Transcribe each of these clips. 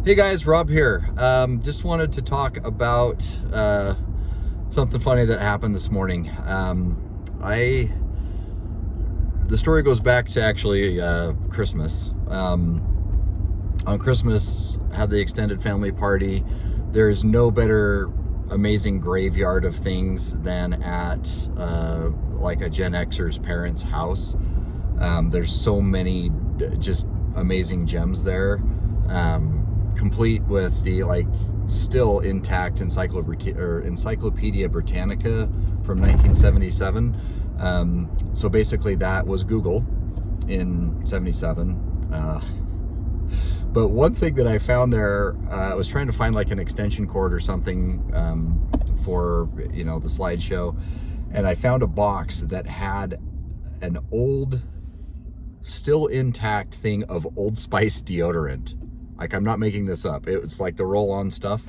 Hey guys, Rob here. Just wanted to talk about something funny that happened this morning. The story goes back to actually Christmas. On Christmas, had the extended family party. There's no better amazing graveyard of things than at like a Gen Xer's parents' house. There's so many just amazing gems there. Complete with the still intact Encyclopedia Britannica from 1977. So basically that was Google in 77. But one thing that I found there, I was trying to find like an extension cord or something for the slideshow, and I found a box that had an old, still intact thing of Old Spice deodorant. Like, I'm not making this up. It's like the roll-on stuff.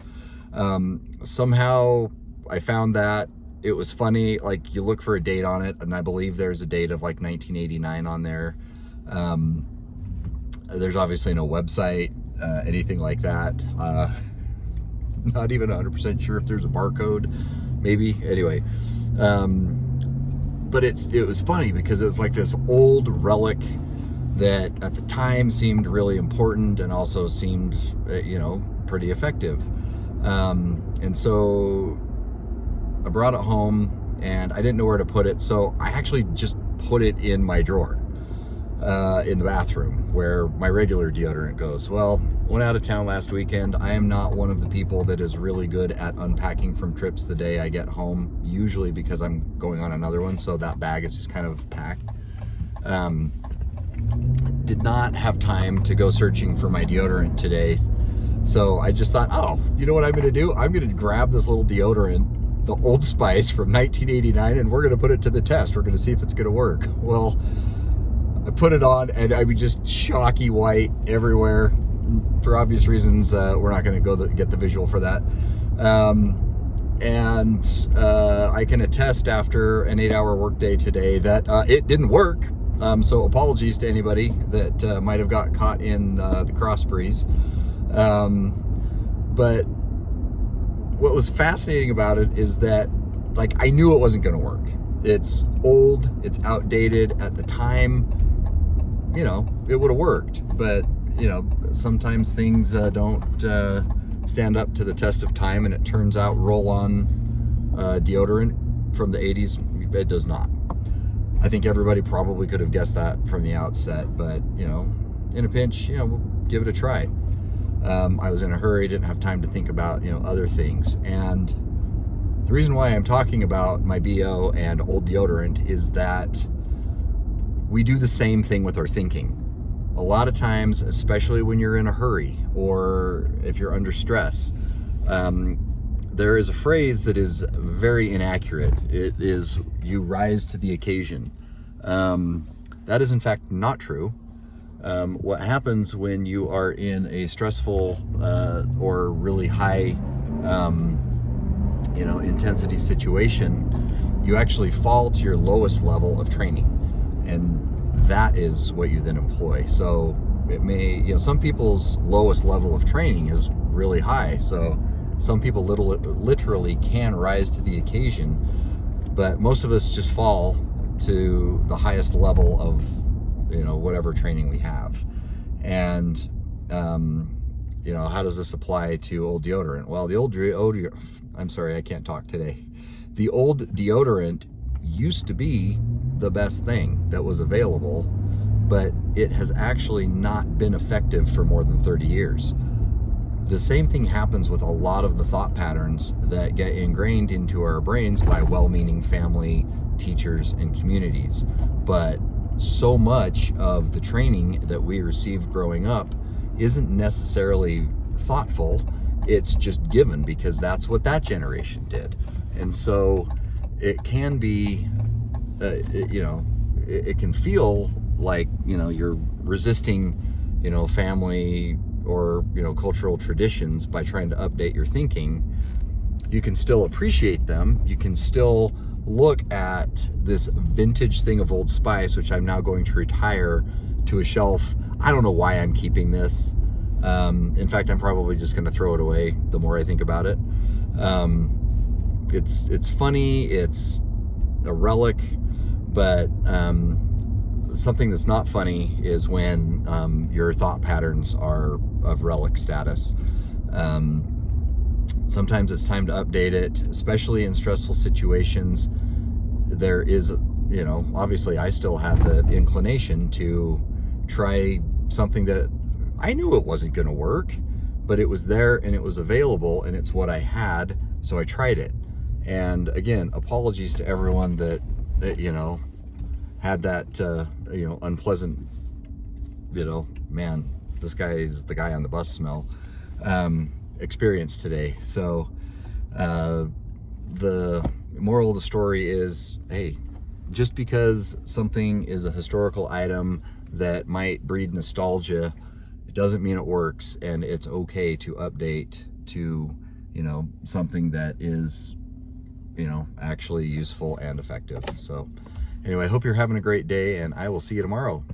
Somehow I found that. It was funny. Like, you look for a date on it, and I believe there's a date of like 1989 on there. There's obviously no website, anything like that. Not even 100% sure if there's a barcode, maybe. Anyway, but it was funny because it was like this old relic that at the time seemed really important and also seemed, pretty effective. And so I brought it home and I didn't know where to put it. So I actually just put it in my drawer in the bathroom where my regular deodorant goes. Well, went out of town last weekend. I am not one of the people that is really good at unpacking from trips the day I get home, usually because I'm going on another one. So that bag is just kind of packed. Did not have time to go searching for my deodorant today. So I just thought, oh, you know what I'm going to do? I'm going to grab this little deodorant, the Old Spice from 1989, and we're going to put it to the test. We're going to see if it's going to work. Well, I put it on and I was just chalky white everywhere. For obvious reasons, we're not going to go get the visual for that. And I can attest after an 8-hour workday today that it didn't work. So apologies to anybody that might have got caught in the cross breeze. But what was fascinating about it is that, I knew it wasn't going to work. It's old, it's outdated. At the time, it would have worked. But, sometimes things don't stand up to the test of time, and it turns out roll-on deodorant from the 80s, it does not. I think everybody probably could have guessed that from the outset, but, in a pinch, we'll give it a try. I was in a hurry, didn't have time to think about, other things. And the reason why I'm talking about my BO and old deodorant is that we do the same thing with our thinking. A lot of times, especially when you're in a hurry or if you're under stress, there is a phrase that is very inaccurate. It is, you rise to the occasion. That is in fact not true. What happens when you are in a stressful or really high intensity situation, you actually fall to your lowest level of training. And that is what you then employ. So it may, some people's lowest level of training is really high. So some people literally can rise to the occasion, but most of us just fall to the highest level of, whatever training we have. And, how does this apply to old deodorant? Well, I'm sorry, I can't talk today. The old deodorant used to be the best thing that was available, but it has actually not been effective for more than 30 years. The same thing happens with a lot of the thought patterns that get ingrained into our brains by well-meaning family, teachers, and communities. But so much of the training that we received growing up isn't necessarily thoughtful. It's just given because that's what that generation did. And so it can be, it can feel like, you're resisting, family or cultural traditions by trying to update your thinking. You can still appreciate them. You can still look at this vintage thing of Old Spice, which I'm now going to retire to a shelf. I don't know why I'm keeping this. In fact, I'm probably just going to throw it away the more I think about it. It's funny, it's a relic, but something that's not funny is when your thought patterns are of relic status. Sometimes it's time to update it, especially in stressful situations. There is, obviously I still have the inclination to try something that I knew it wasn't going to work, but it was there and it was available and it's what I had, so I tried it. And again, apologies to everyone that had that, unpleasant, man, this guy is the guy on the bus smell, experience today. So the moral of the story is, hey, just because something is a historical item that might breed nostalgia, it doesn't mean it works, and it's okay to update to, something that is, actually useful and effective. So anyway, I hope you're having a great day, and I will see you tomorrow.